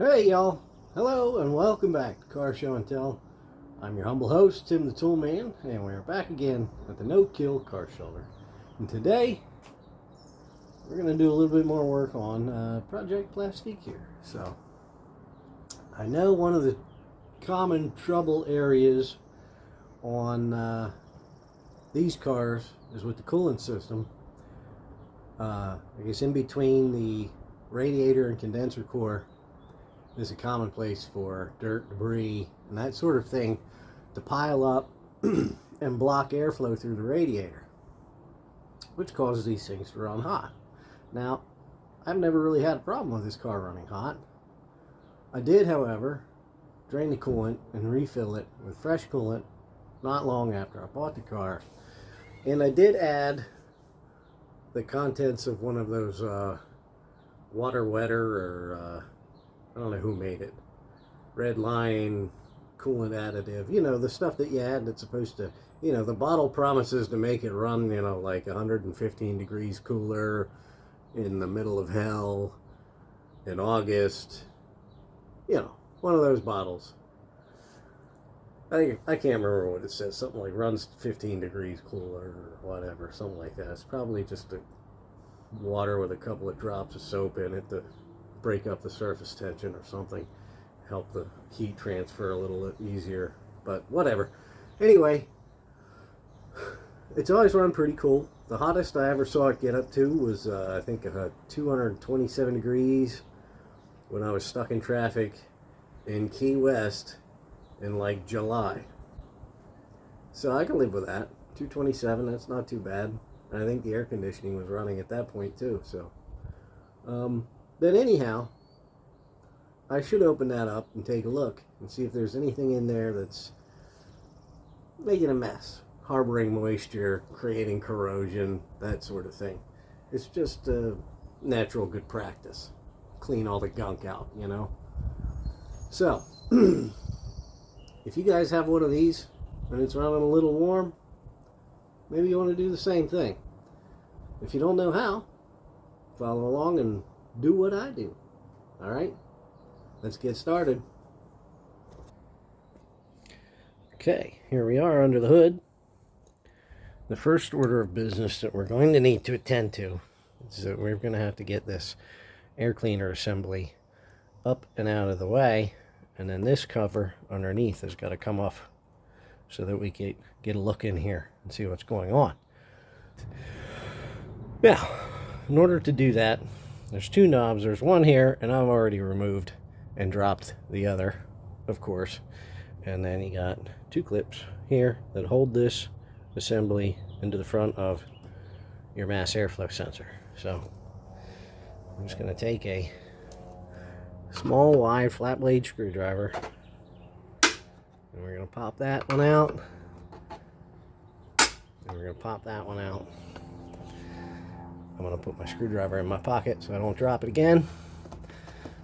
Hey y'all, hello and welcome back to Car Show and Tell. I'm your humble host, Tim the Tool Man, and we're back again at the No Kill Car Shelter. And today, we're going to do a little bit more work on Project Plastique here. So, I know one of the common trouble areas on these cars is with the coolant system. I guess in between the radiator and condenser core is a common place for dirt, debris, and that sort of thing to pile up and block airflow through the radiator, which causes these things to run hot. Now, I've never really had a problem with this car running hot. I did, however, drain the coolant and refill it with fresh coolant not long after I bought the car. And I did add the contents of one of those water wetter or I don't know who made it. Red line coolant additive. You know, the stuff that you add that's supposed to, you know, the bottle promises to make it run, you know, like 115 degrees cooler in the middle of hell in August. You know, one of those bottles. I can't remember what it says. Something like runs 15 degrees cooler or whatever. Something like that. It's probably just a water with a couple of drops of soap in it to break up the surface tension or something, help the heat transfer a little easier, but whatever. Anyway, it's always run pretty cool. The hottest I ever saw it get up to was I think 227 degrees when I was stuck in traffic in Key West in like July. So I can live with that. 227, that's not too bad. And I think the air conditioning was running at that point too. So but anyhow, I should open that up and take a look and see if there's anything in there that's making a mess, harboring moisture, creating corrosion, that sort of thing. It's just a natural good practice. Clean all the gunk out, you know. So, if you guys have one of these and it's running a little warm, maybe you want to do the same thing. If you don't know how, follow along and do what I do. Alright, let's get started. Okay, here we are under the hood. The first order of business that we're going to need to attend to is that we're going to have to get this air cleaner assembly up and out of the way, and then this cover underneath has got to come off so that we can get a look in here and see what's going on. Now, in order to do that, there's two knobs. There's one here, and I've already removed and dropped the other, of course. And then you got two clips here that hold this assembly into the front of your mass airflow sensor. So I'm just going to take a small, wide, flat blade screwdriver, and we're going to pop that one out, and we're going to pop that one out. I'm going to put my screwdriver in my pocket so I don't drop it again.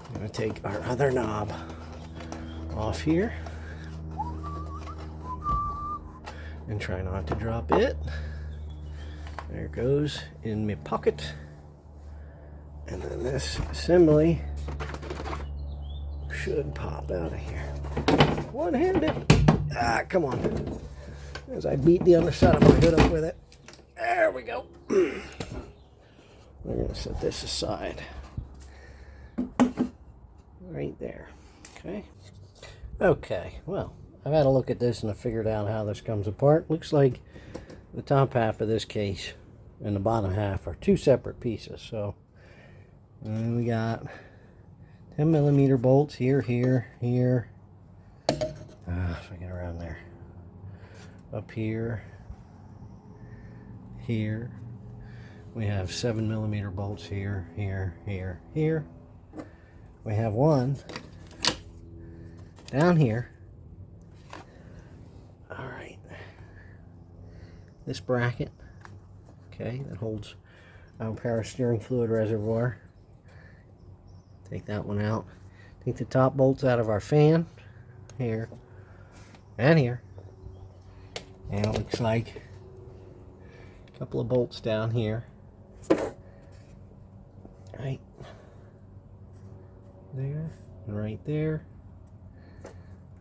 I'm going to take our other knob off here and try not to drop it. There it goes in my pocket. And then this assembly should pop out of here. One-handed. Ah, come on. As I beat the underside of my hood up with it. There we go. We're going to set this aside. Right there. Okay. Okay, well, I've had a look at this and I figured out how this comes apart. Looks like the top half of this case and the bottom half are two separate pieces. So we got 10mm bolts here, here, here. If I get around there. Up here, here. We have 7mm bolts here, here, here, here. We have one down here. All right. This bracket, okay, that holds our power steering fluid reservoir. Take that one out. Take the top bolts out of our fan here and here. And it looks like a couple of bolts down here. Right there, and right there.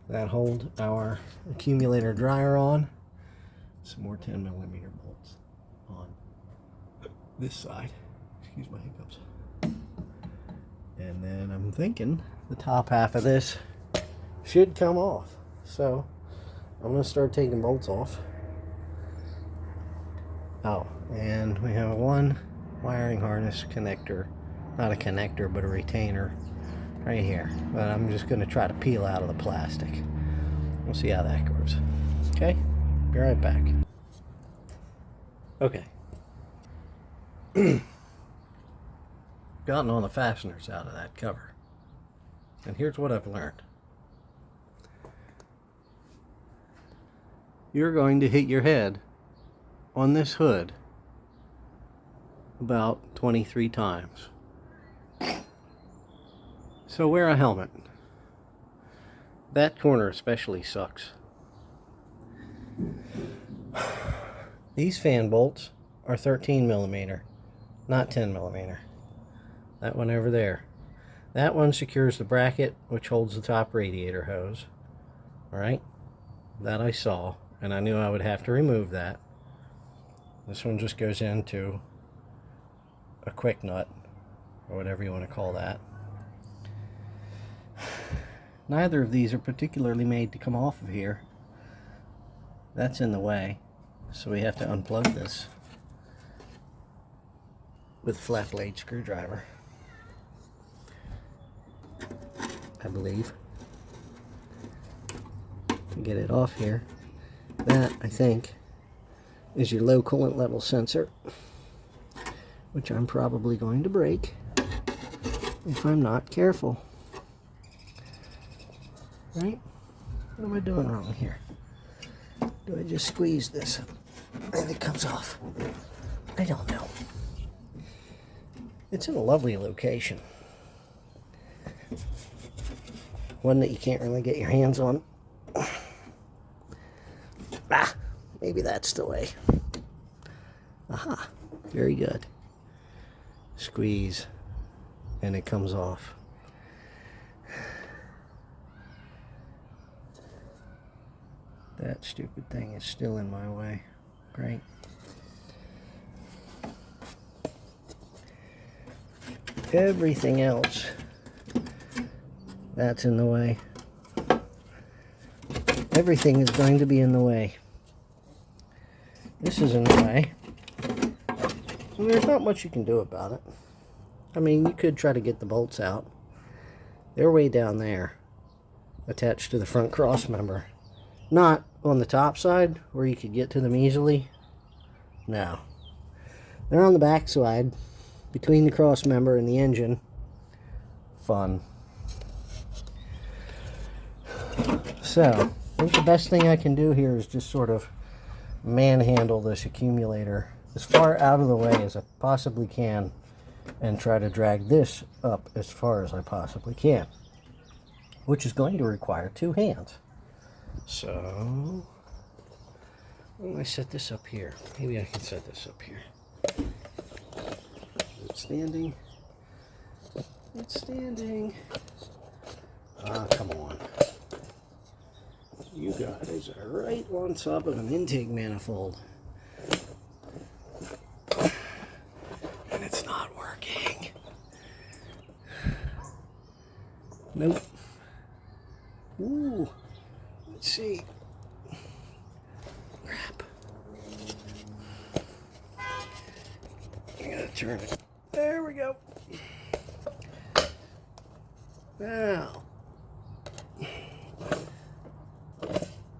That hold our accumulator dryer on. Some more 10mm bolts on this side. Excuse my hiccups. And then I'm thinking the top half of this should come off. So I'm going to start taking bolts off. Oh, and we have one wiring harness connector. Not a connector, but a retainer right here. But I'm just going to try to peel out of the plastic. We'll see how that goes. Okay? Be right back. Okay. Gotten all the fasteners out of that cover. And here's what I've learned. You're going to hit your head on this hood about 23 times. So wear a helmet. That corner especially sucks. These fan bolts are 13mm, not 10mm. That one over there. That one secures the bracket which holds the top radiator hose. Alright? That I saw, and I knew I would have to remove that. This one just goes into a quick nut, or whatever you want to call that. Neither of these are particularly made to come off of here. That's in the way, so we have to unplug this with a flat blade screwdriver, I believe, to get it off here. That, I think, is your low coolant level sensor, which I'm probably going to break if I'm not careful. Right? What am I doing wrong here? Do I just squeeze this and it comes off? I don't know. It's in a lovely location. One that you can't really get your hands on. Ah, maybe that's the way. Aha, very good. Squeeze and it comes off. That stupid thing is still in my way. Great. Everything else that's in the way. Everything is going to be in the way. This is in the way. And there's not much you can do about it. I mean, you could try to get the bolts out. They're way down there, attached to the front cross member. Not on the top side, where you could get to them easily. No. They're on the back side, between the cross member and the engine. Fun. So, I think the best thing I can do here is just sort of manhandle this accumulator as far out of the way as I possibly can, and try to drag this up as far as I possibly can, which is going to require two hands. So, why don't I set this up here? Maybe I can set this up here. Is it standing? It's standing. Ah, come on. You guys are right on top of an intake manifold. And it's not working. Nope. Ooh. Let's see. Crap. I'm gonna turn it. There we go. Now.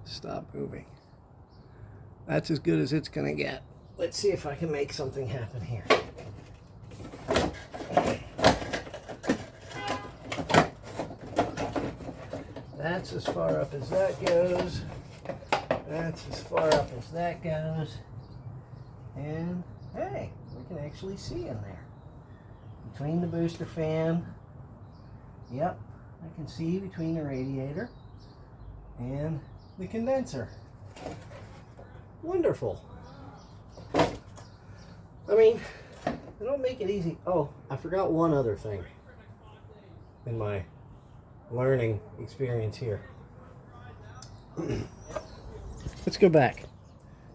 Stop moving. That's as good as it's gonna get. Let's see if I can make something happen here. That's as far up as that goes. That's as far up as that goes. And hey, we can actually see in there. Between the booster fan. Yep, I can see between the radiator and the condenser. Wonderful. I mean, they don't make it easy. Oh, I forgot one other thing. in my learning experience here. Let's go back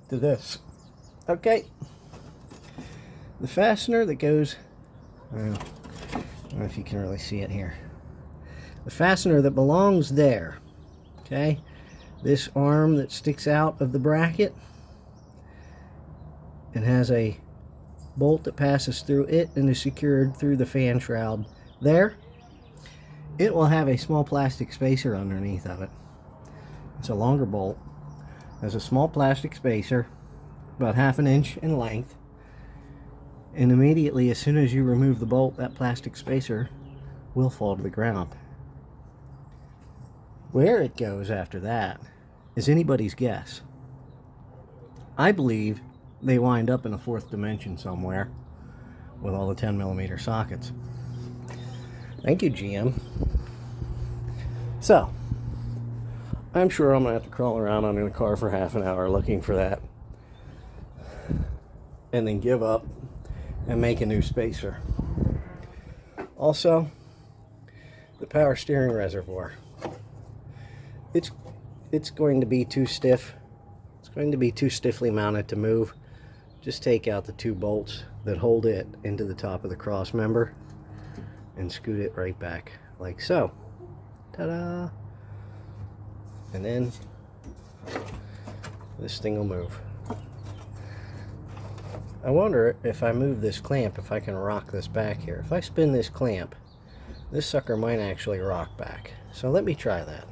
to this. Okay. The fastener that goes, I don't know if you can really see it here. The fastener that belongs there, okay? This arm that sticks out of the bracket and has a bolt that passes through it and is secured through the fan shroud there. It will have a small plastic spacer underneath of it. It's a longer bolt. Has a small plastic spacer, about 1/2 inch in length. And immediately, as soon as you remove the bolt, that plastic spacer will fall to the ground. Where it goes after that is anybody's guess. I believe they wind up in a 4th dimension somewhere with all the 10mm sockets. Thank you, GM. So, I'm sure I'm going to have to crawl around under the car for half an hour looking for that. And then give up and make a new spacer. Also, the power steering reservoir. It's going to be too stiff. It's going to be too stiffly mounted to move. Just take out the 2 bolts that hold it into the top of the cross member and scoot it right back like so. Ta-da! And then this thing will move. I wonder if I move this clamp, if I can rock this back here. If I spin this clamp, this sucker might actually rock back. So let me try that.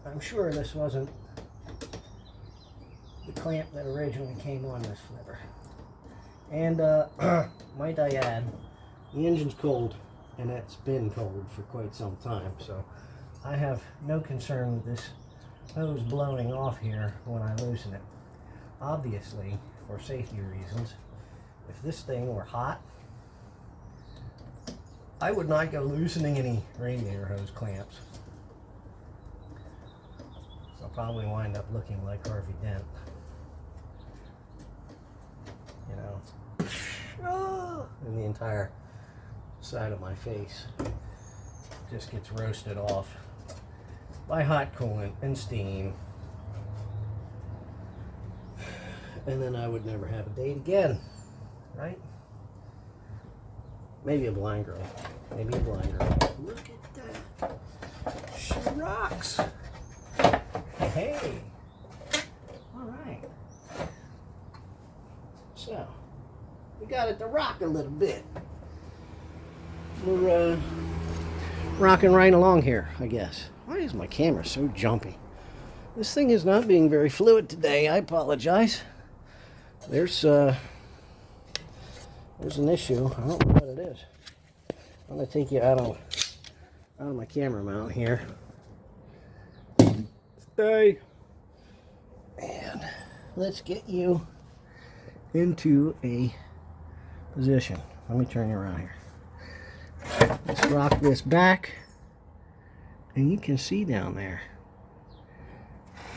I'm sure this wasn't the clamp that originally came on this flipper. And might I add, the engine's cold, and it's been cold for quite some time, so I have no concern with this hose blowing off here when I loosen it. Obviously, for safety reasons, if this thing were hot, I would not go loosening any radiator hose clamps. So I'll probably wind up looking like Harvey Dent. You know, and the entire side of my face just gets roasted off by hot coolant and steam, and then I would never have a date again, right? Maybe a blind girl. Maybe a blind girl. Look at that. She rocks. Hey. All right. So, we got it to rock a little bit. We're rocking right along here, I guess. Why is my camera so jumpy? This thing is not being very fluid today. I apologize. There's an issue. I don't know what it is. I'm gonna take you out of my camera mount here. Stay. And let's get you into a position. Let me turn you around here. Let's rock this back, and you can see down there.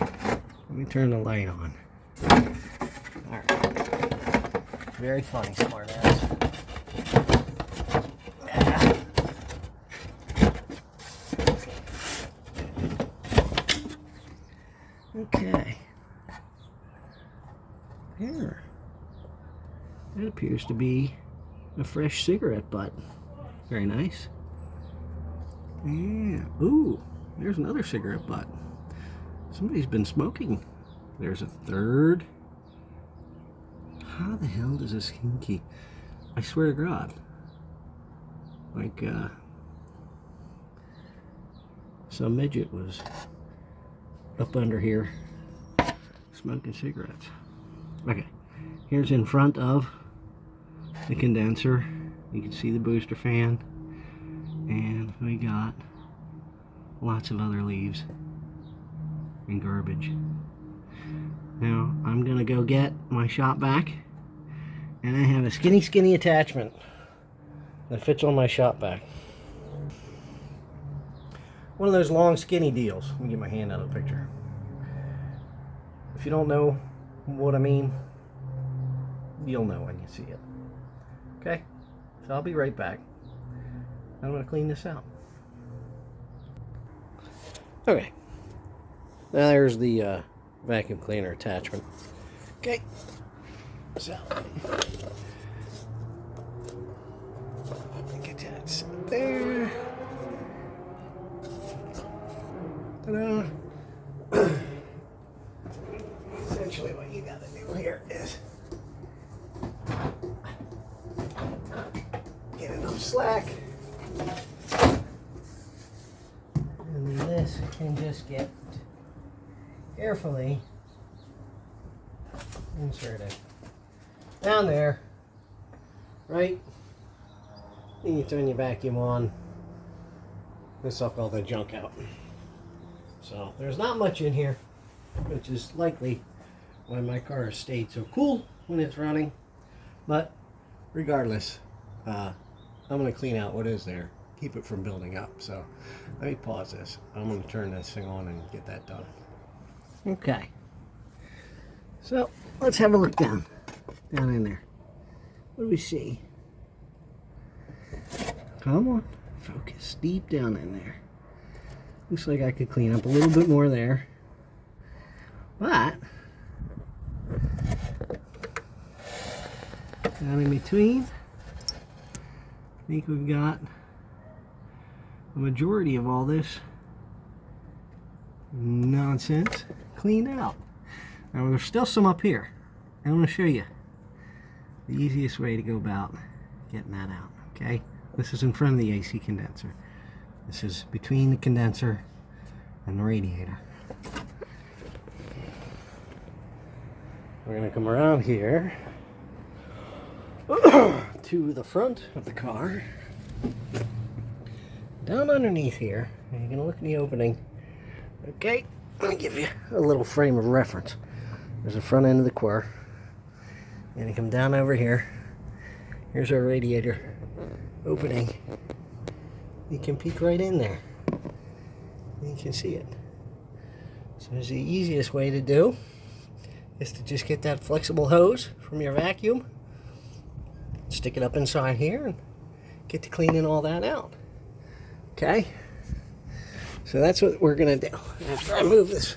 Let me turn the light on. All right. Very funny, smart ass. Okay. Here. That appears to be a fresh cigarette butt. Very nice. Yeah. Ooh, there's another cigarette butt. Somebody's been smoking. There's a third. How the hell does this thing keep? I swear to God. Like, some midget was up under here smoking cigarettes. Okay. Here's in front of the condenser. You can see the booster fan, and we got lots of other leaves and garbage. Now I'm gonna go get my shop vac, and I have a skinny attachment that fits on my shop vac. One of those long skinny deals. Let me get my hand out of the picture. If you don't know what I mean, you'll know when you see it. Okay, so I'll be right back. I'm going to clean this out. Okay, now there's the vacuum cleaner attachment. Okay, so get that set there. Ta-da. Essentially what you got to do here is get enough slack, and then this can just get carefully inserted down there, right? Then you turn your vacuum on and suck all the junk out. So there's not much in here, which is likely why my car has stayed so cool when it's running. But regardless, I'm going to clean out what is there, keep it from building up. So let me pause this. I'm going to turn this thing on and get that done. Okay, so let's have a look down in there. What do we see? Come on, focus deep down in there. Looks like I could clean up a little bit more there, but down in between, I think we've got the majority of all this nonsense cleaned out. Now there's still some up here. I'm going to show you the easiest way to go about getting that out. Okay, this is in front of the AC condenser. This is between the condenser and the radiator. We're going to come around here to the front of the car. Down underneath here, and you're going to look in the opening. Okay, let me give you a little frame of reference. There's the front end of the car. And you come down over here. Here's our radiator opening. You can peek right in there. You can see it. So the easiest way to do is to just get that flexible hose from your vacuum, stick it up inside here, and get to cleaning all that out. Okay? So that's what we're going to do. After I move this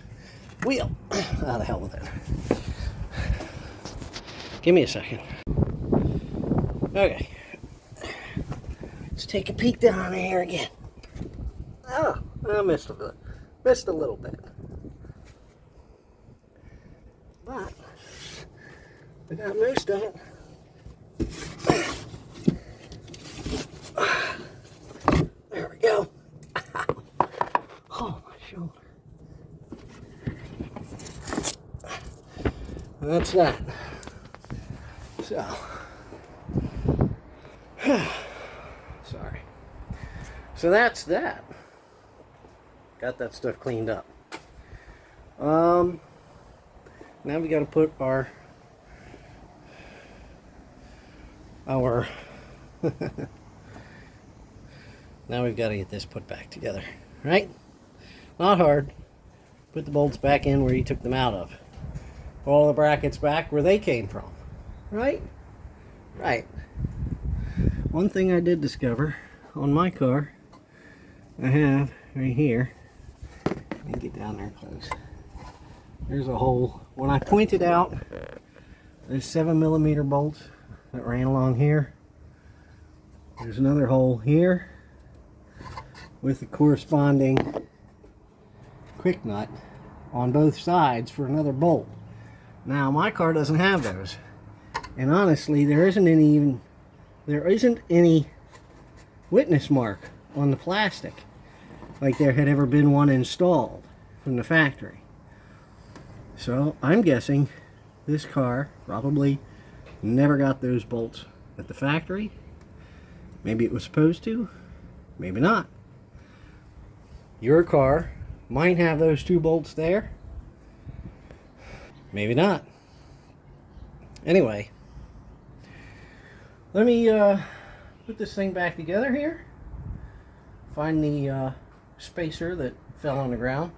wheel out of hell with it. Give me a second. Okay. Let's take a peek down here again. Oh, I missed a bit. Missed a little bit. But I got most of it. There we go. Oh, my shoulder. And that's that. So, sorry. So that's that. Got that stuff cleaned up. Now we got to put our now we've got to get this put back together, right? Not hard. Put the bolts back in where you took them out of. Put all the brackets back where they came from, right? Right. One thing I did discover on my car, I have right here. Let me get down there close. There's a hole. When I pointed out there's 7mm bolts that ran along here, there's another hole here with the corresponding quick nut on both sides for another bolt. Now my car doesn't have those, and honestly there isn't any witness mark on the plastic like there had ever been one installed from the factory. So I'm guessing this car probably never got those bolts at the factory. Maybe it was supposed to, maybe not. Your car might have those two bolts there, maybe not. Anyway, let me put this thing back together here. Find the spacer that fell on the ground,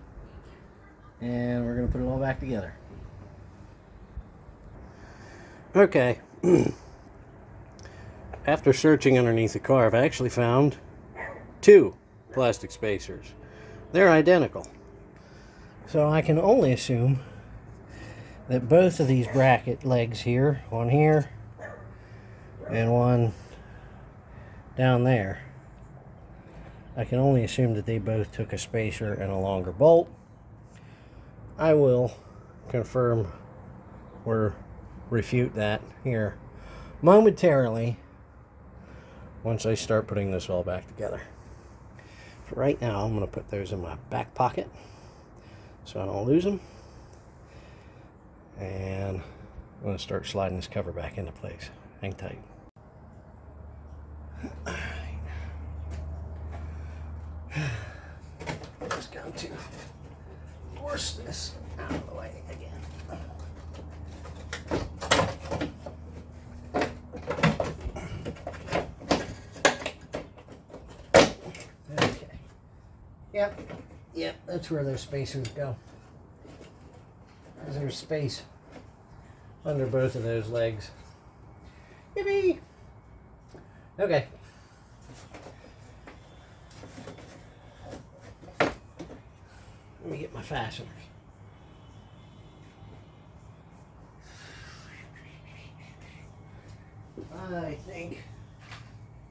and we're going to put it all back together. Okay. After searching underneath the car, I've actually found 2 plastic spacers. They're identical. So I can only assume that both of these bracket legs here, one here and one down there, I can only assume that they both took a spacer and a longer bolt. I will confirm or refute that here momentarily once I start putting this all back together. For right now, I'm going to put those in my back pocket so I don't lose them. And I'm going to start sliding this cover back into place. Hang tight. Just going to force this out of the way again. Okay. Yep, that's where those spacers go. There's space under both of those legs. Yippee! Okay. Let me get my fasteners. I think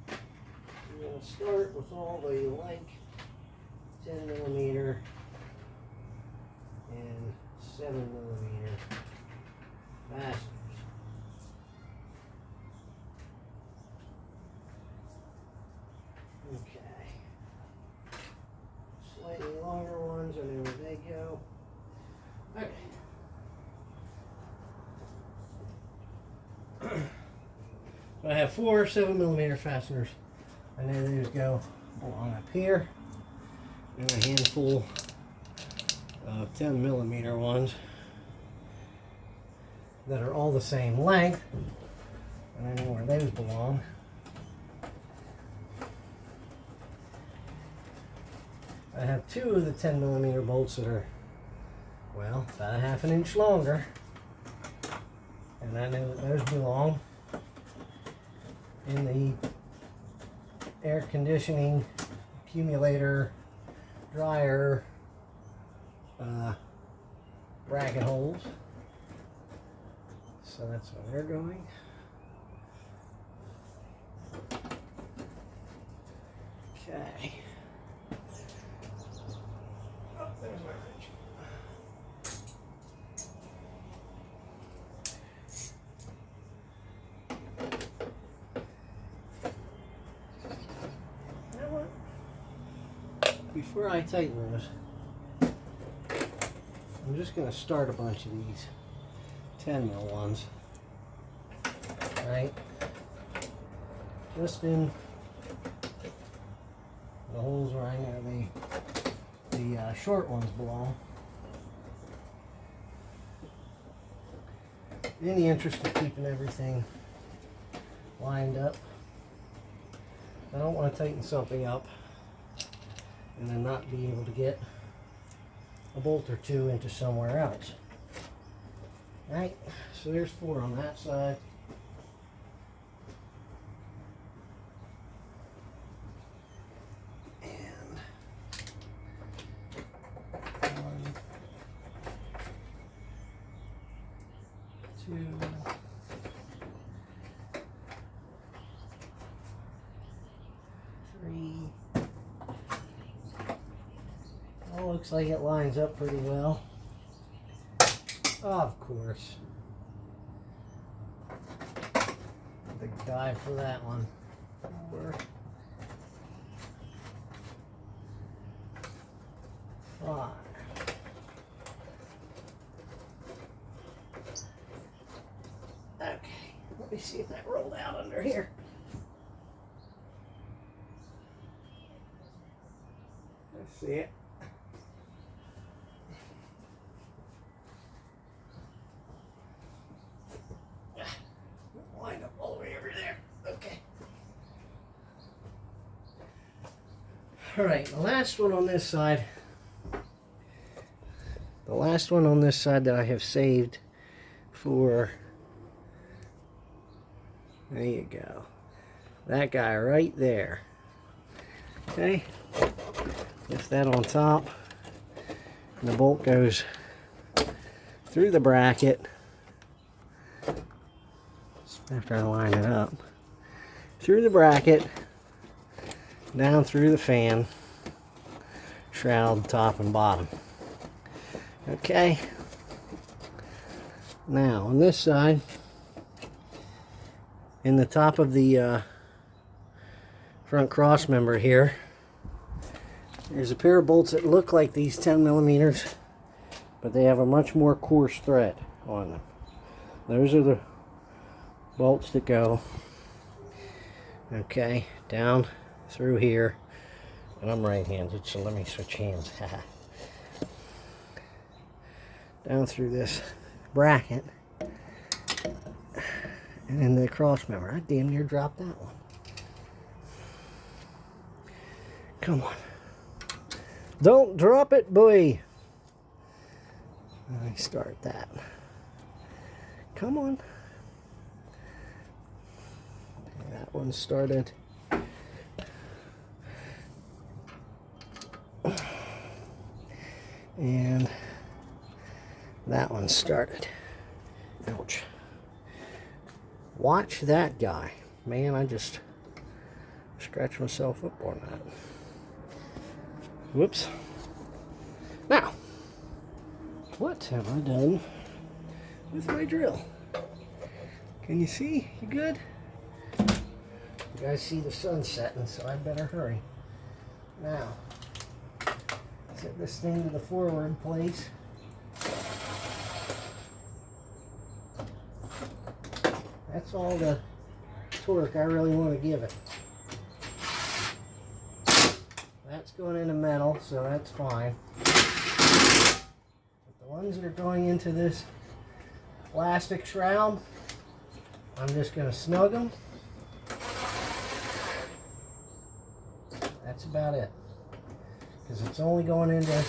I'm going to start with all the like 10mm and 7mm fasteners. Okay. Slightly longer ones, I know where they go. Okay. So I have 4 7mm fasteners. I know those go along up here. And a handful of 10mm ones that are all the same length. And I know where those belong. I have 2 of the 10mm bolts that are, well, about a ½ inch longer. And I know that those belong in the air conditioning accumulator dryer bracket holes. So that's where they're going. Okay. Oh, there's my wrench. You know what? Before I tighten those, I'm just going to start a bunch of these 10mm ones, right? Just in the holes where I know the short ones belong. In the interest of keeping everything lined up. I don't want to tighten something up and then not be able to get a bolt or 2 into somewhere else. Right, so there's 4 on that side. And 1, 2, 3. All looks like it lines up pretty well. Of course. Big dive for that one. 4, 5. Okay, let me see if that rolled out under here. Let's see it. Wind up all the way over there. Okay. All right, the last one on this side. The last one on this side that I have saved for There you go. That guy right there. Okay. Lift that on top. And the bolt goes through the bracket. After I line it up. Through the bracket. Down through the fan. Shroud, top and bottom. Okay. Now on this side, in the top of the front cross member here, there's a pair of bolts that look like these 10 millimeters, but they have a much more coarse thread on them. Those are the bolts that go, okay, down through here. And I'm right-handed, so let me switch hands. Down through this bracket and in the cross member. I damn near dropped that one. Come on. Don't drop it, boy. Let me start that. Come on. That one started. And that one started. Ouch. Watch that guy. Man, I just scratched myself up on that. Whoops. Now, what have I done with my drill? Can you see? You good? You guys see the sun setting, so I better hurry. Now, set this thing to the forward place. That's all the torque I really want to give it. That's going into metal, so that's fine. But the ones that are going into this plastic shroud, I'm just going to snug them. That's about it. Because it's only going into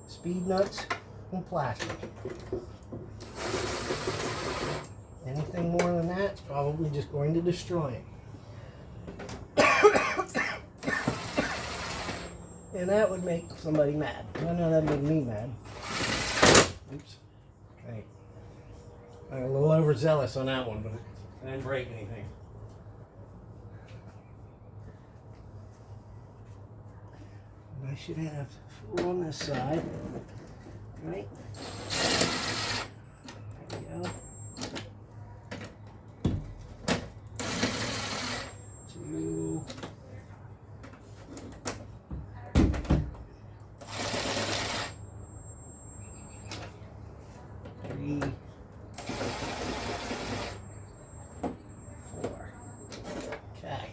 speed nuts and plastic. Anything more than that, it's probably just going to destroy it. And that would make somebody mad. I know that made me mad. Oops. Okay. I'm a little overzealous on that one, but I didn't break anything. I should have 4 on this side, right? There we go. 2. 3. 4. Okay.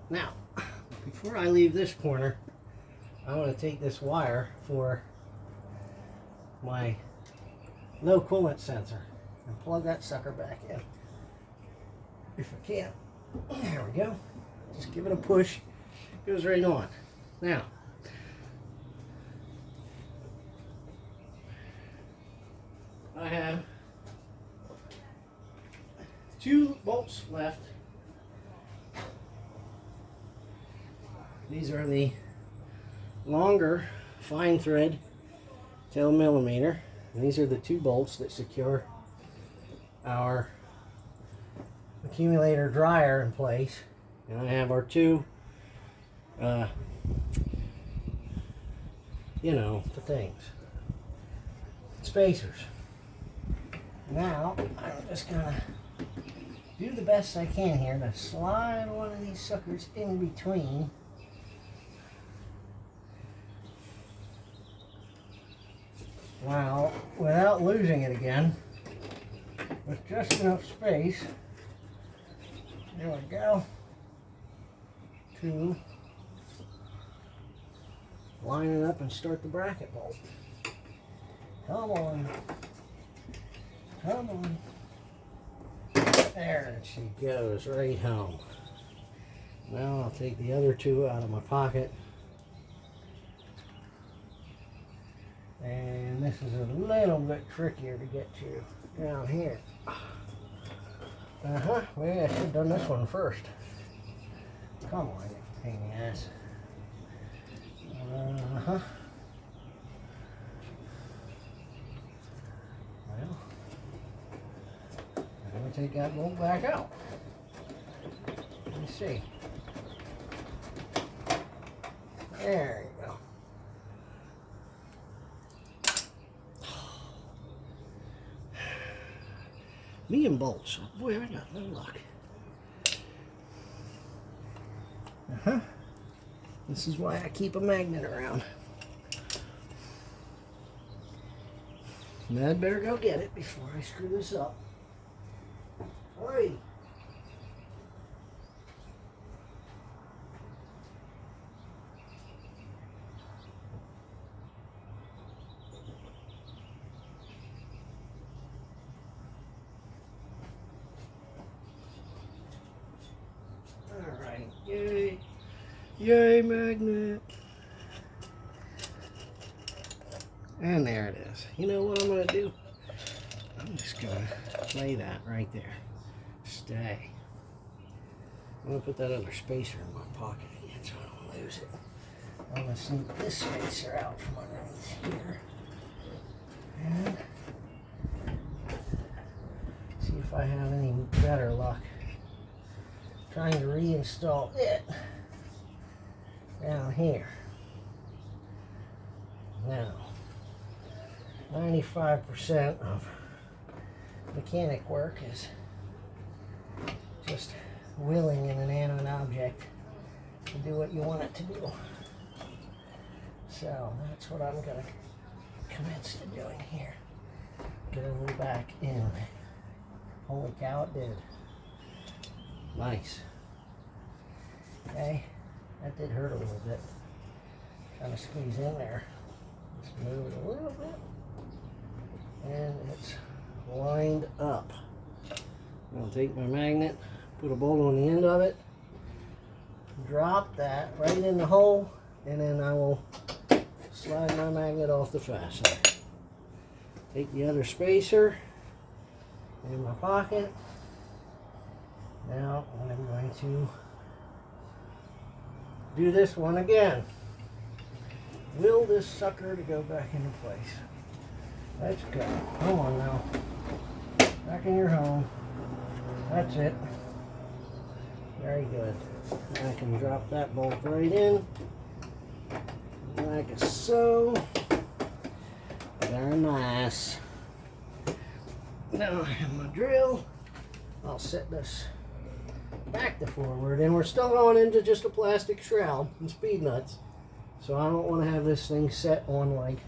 Now, before I leave this corner, I want to take this wire for my low coolant sensor and plug that sucker back in. If I can. There we go. Just give it a push. It goes right on. Now, I have 2 bolts left. These are the longer fine thread 10 millimeter. And these are the 2 bolts that secure our accumulator dryer in place. And I have our 2 you know, the things, spacers. Now I'm just gonna do the best I can here to slide one of these suckers in between. Wow, without losing it again, with just enough space. There we go. 2. Line it up and start the bracket bolt. Come on. Come on. There she goes, right home. Now I'll take the other 2 out of my pocket. And this is a little bit trickier to get to down here. Maybe I should have done this one first. Come on, you pain in the ass. Well, I'm going to take that bolt back out. Let me see. There you go. Me and bolts. Boy, I got no luck. This is why I keep a magnet around. And I'd better go get it before I screw this up. Alrighty. Alright, yay. Yay, magnet. And there it is. You know what I'm going to do? I'm just going to lay that right there. Stay. I'm going to put that other spacer in my pocket again so I don't lose it. I'm going to sneak this spacer out from underneath here. And see if I have any better luck trying to reinstall it down here. Now, 95% of mechanic work is just willing an inanimate object to do what you want it to do. So that's what I'm going to commence to doing here. Get it back in. Holy cow, it did. Nice. Okay, that did hurt a little bit. Trying to squeeze in there. Just move it a little bit. And it's lined up. I'm going to take my magnet, put a bolt on the end of it, drop that right in the hole, and then I will slide my magnet off the fastener. Take the other spacer in my pocket. Now I'm going to do this one again. Will this sucker to go back into place? Let's go. Come on now. Back in your home. That's it. Very good. I can drop that bolt right in. Like so. Very nice. Now I have my drill. I'll set this back to forward, and we're still going into just a plastic shroud and speed nuts. So I don't want to have this thing set on like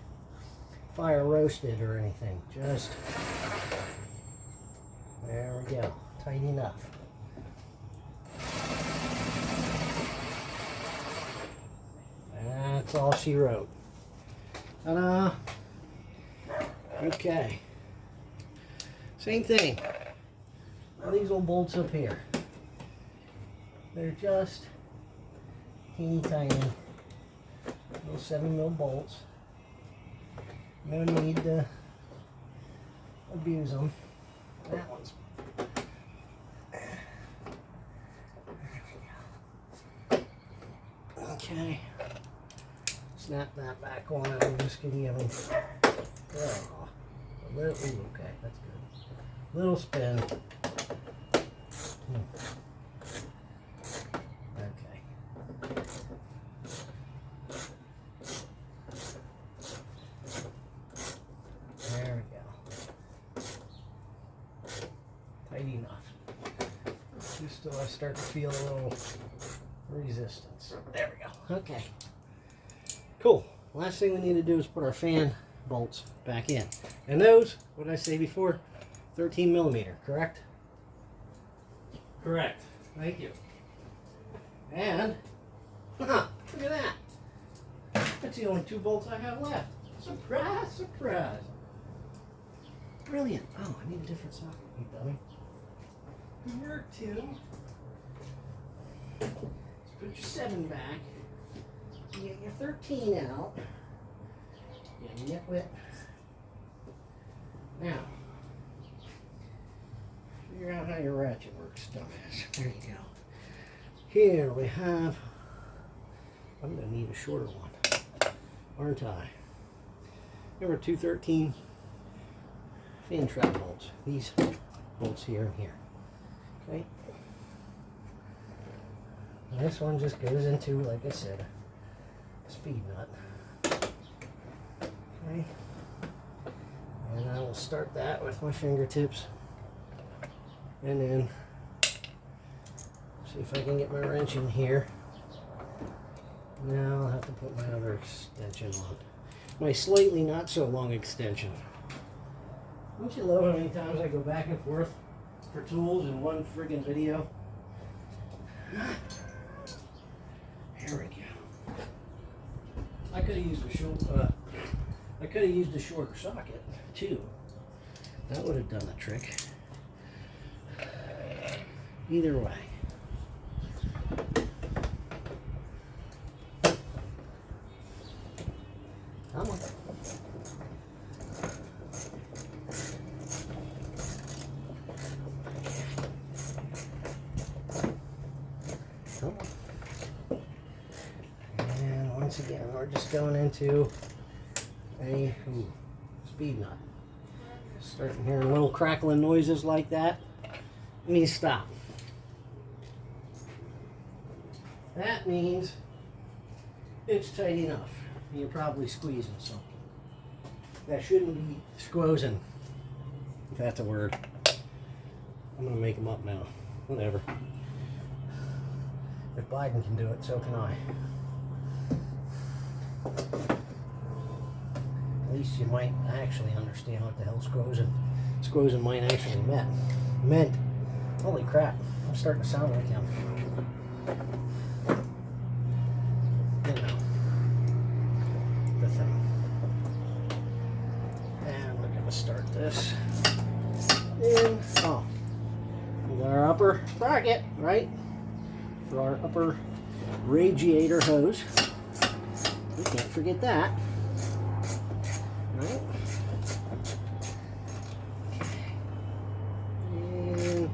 fire roasted or anything. Just there we go. Tight enough. That's all she wrote. Ta-da! Okay. Same thing. Now these little bolts up here. They're just teeny tiny little 7mm bolts. No need to abuse them. That one's. Okay. Snap that back on. I'm just gonna give them a little. Ooh, okay, that's good. Little spin. Okay. There we go. Tight enough. Just till I start to feel a little resistance. There we go. Okay. Cool. Last thing we need to do is put our fan bolts back in. And those, what did I say before? 13mm, correct? Correct. Thank you. And, look at that. That's the only 2 bolts I have left. Surprise, surprise. Brilliant. Oh, I need a different socket, you dummy. Number 2. Let's put your 7 back. You get your 13 out. You nitwit. Now, figure out how you rest. ratchet works, dumbass. There you go. Here we have, I'm going to need a shorter one, aren't I? Number 213 fin trap bolts. These bolts here and here. Okay. And this one just goes into, like I said, a speed nut. Okay. And I will start that with my fingertips. And then see if I can get my wrench in here. Now I'll have to put my other extension on. My slightly not so long extension. Don't you love how many times I go back and forth for tools in one friggin' video? There we go. I could have used a shorter socket too. That would have done the trick. Either way. Come on. Come on. And once again, we're just going into a speed nut. Starting hearing little crackling noises like that. You need to stop. That means it's tight enough. You're probably squeezing something. That shouldn't be squozing, if that's a word. I'm going to make them up now. Whatever. If Biden can do it, so can I. At least you might actually understand what the hell squozing might actually meant. Holy crap, I'm starting to sound like him. You know, the thing. And we're going to start this in, we got our upper bracket, right? For our upper radiator hose. We can't forget that. Right? And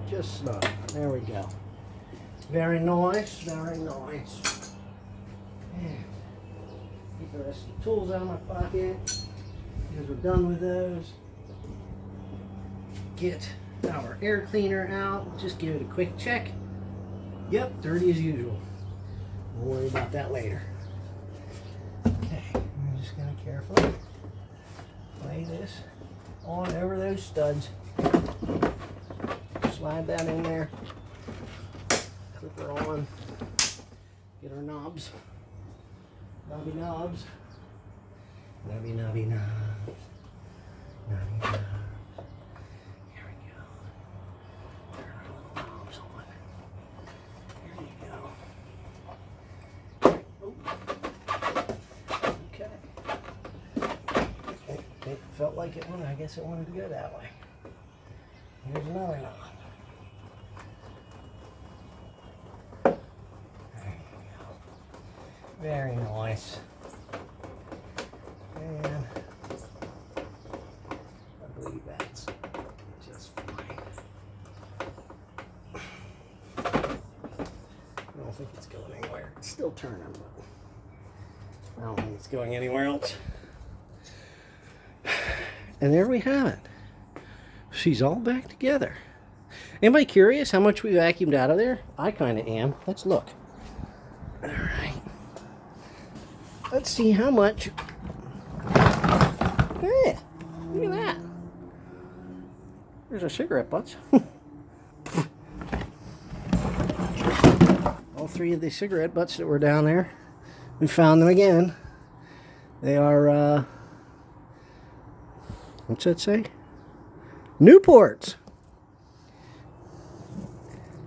just so. There we go. Very nice, very nice. And keep the rest of the tools out of my pocket because we're done with those. Get our air cleaner out. Just give it a quick check. Yep, dirty as usual. We'll worry about that later. Okay, I'm just going to carefully lay this on over those studs. Slide that in there. Clip her on. Get our knobs. Knobby knobs. Knobby knobby knobs. Knobby knobs. Here we go. Turn our little knobs on. There you go. Oh. Okay. It felt like it wanted. I guess it wanted to go that way. Here's another knob. Very nice. And I believe that's just fine. I don't think it's going anywhere. It's still turning, but I don't think it's going anywhere else. And there we have it. She's all back together. Anybody curious how much we vacuumed out of there? I kind of am. Let's look. All right. Let's see how much. Yeah, look at that. There's our cigarette butts. All three of the cigarette butts that were down there. We found them again. They are, what's that say? Newports.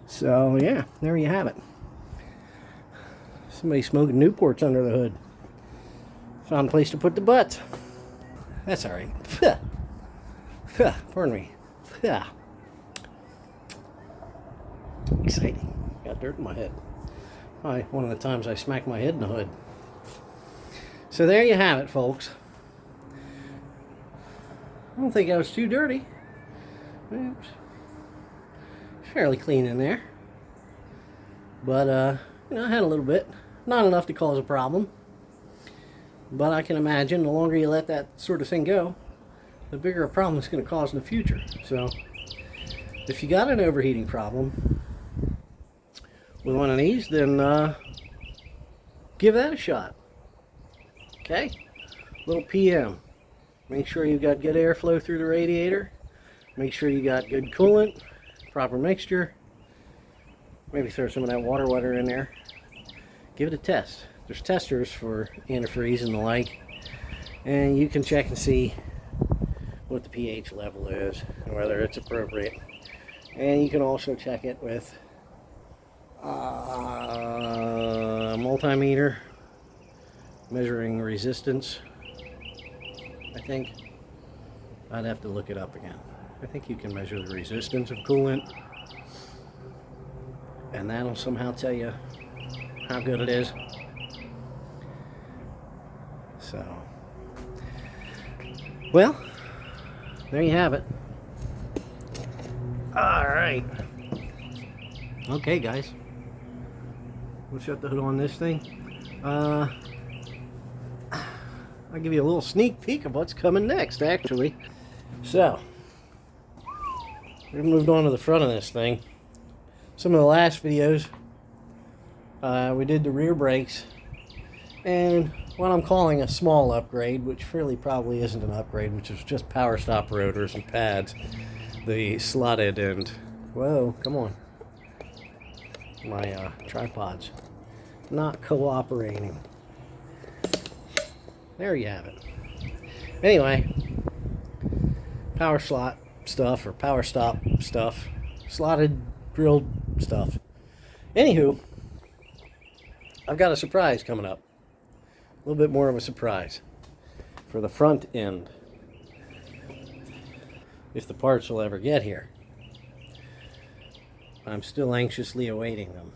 So, yeah, there you have it. Somebody smoking Newports under the hood. Found a place to put the butts. That's all right. Pardon me. Exciting. Got dirt in my head. Probably one of the times I smacked my head in the hood. So there you have it, folks. I don't think I was too dirty. Oops. fairly clean in there. But, you know, I had a little bit. Not enough to cause a problem. But I can imagine the longer you let that sort of thing go, the bigger a problem it's going to cause in the future. So, if you got an overheating problem with one of these, then give that a shot. Okay? Little PM. Make sure you've got good airflow through the radiator. Make sure you got good coolant, proper mixture. Maybe throw some of that water wetter in there. Give it a test. There's testers for antifreeze and the like, and you can check and see what the pH level is and whether it's appropriate. And you can also check it with a multimeter measuring resistance. I think I'd have to look it up again. I think you can measure the resistance of coolant, and that'll somehow tell you how good it is. So, well, there you have it. Alright. Okay, guys. We'll shut the hood on this thing. I'll give you a little sneak peek of what's coming next, actually. So, we've moved on to the front of this thing. Some of the last videos, we did the rear brakes, and what I'm calling a small upgrade, which really probably isn't an upgrade, which is just power stop rotors and pads, the slotted and, whoa, come on, my tripod's not cooperating. There you have it. Anyway, power slot stuff, or power stop stuff, slotted drilled stuff. Anywho, I've got a surprise coming up. A little bit more of a surprise for the front end, if the parts will ever get here. I'm still anxiously awaiting them.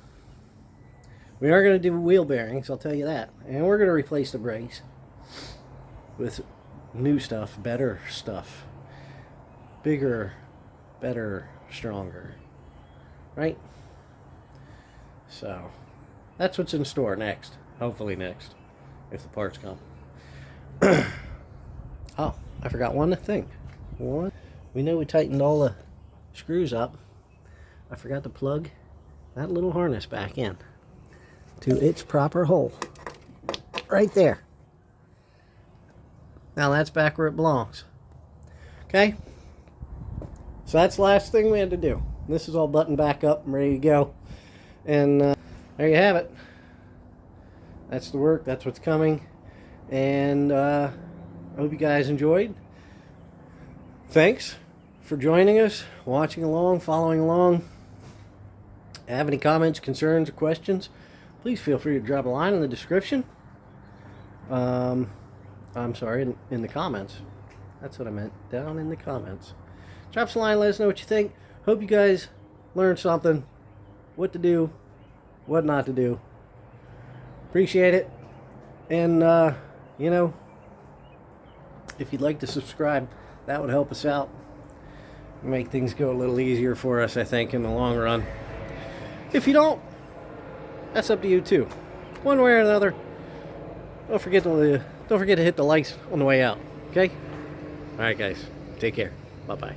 We are going to do wheel bearings, I'll tell you that, and we're going to replace the brakes with new stuff, better stuff, bigger, better, stronger, right? So that's what's in store next, hopefully next, if the parts come. Oh, I forgot one thing. We know we tightened all the screws up. I forgot to plug that little harness back in to its proper hole. Right there. Now that's back where it belongs. Okay? So that's the last thing we had to do. This is all buttoned back up and ready to go. And there you have it. That's the work. That's what's coming. And I hope you guys enjoyed. Thanks for joining us, watching along, following along. Have any comments, concerns, or questions, please feel free to drop a line in the description. I'm sorry, in the comments. That's what I meant. Down in the comments. Drop us a line, let us know what you think. Hope you guys learned something. What to do, what not to do. Appreciate it. And, you know, if you'd like to subscribe, that would help us out. Make things go a little easier for us, I think, in the long run. If you don't, that's up to you too. One way or another. Don't forget to hit the likes on the way out. Okay? Alright guys. Take care. Bye-bye.